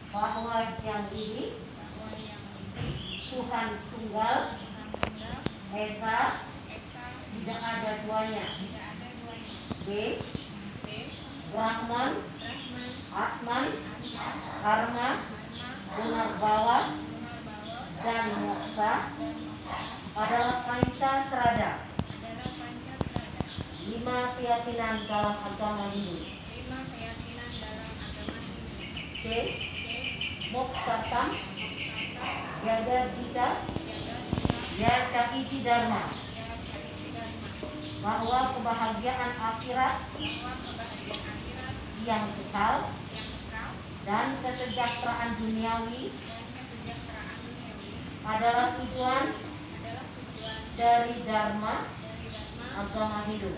Bahwa yang ini Tuhan Tunggal, Esa, tidak ada duanya. B. Brahman, Atman, Dharma, Punarbawa, dan Moksa adalah Pancasrada. 5 keyakinan dalam agama Hindu. C. Moksatam, Jaga Gita, Yacakiti Dharma, bahwa kebahagiaan akhirat yang kekal dan kesejahteraan duniawi adalah tujuan dari Dharma agama Hindu.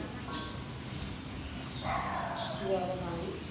2 kali.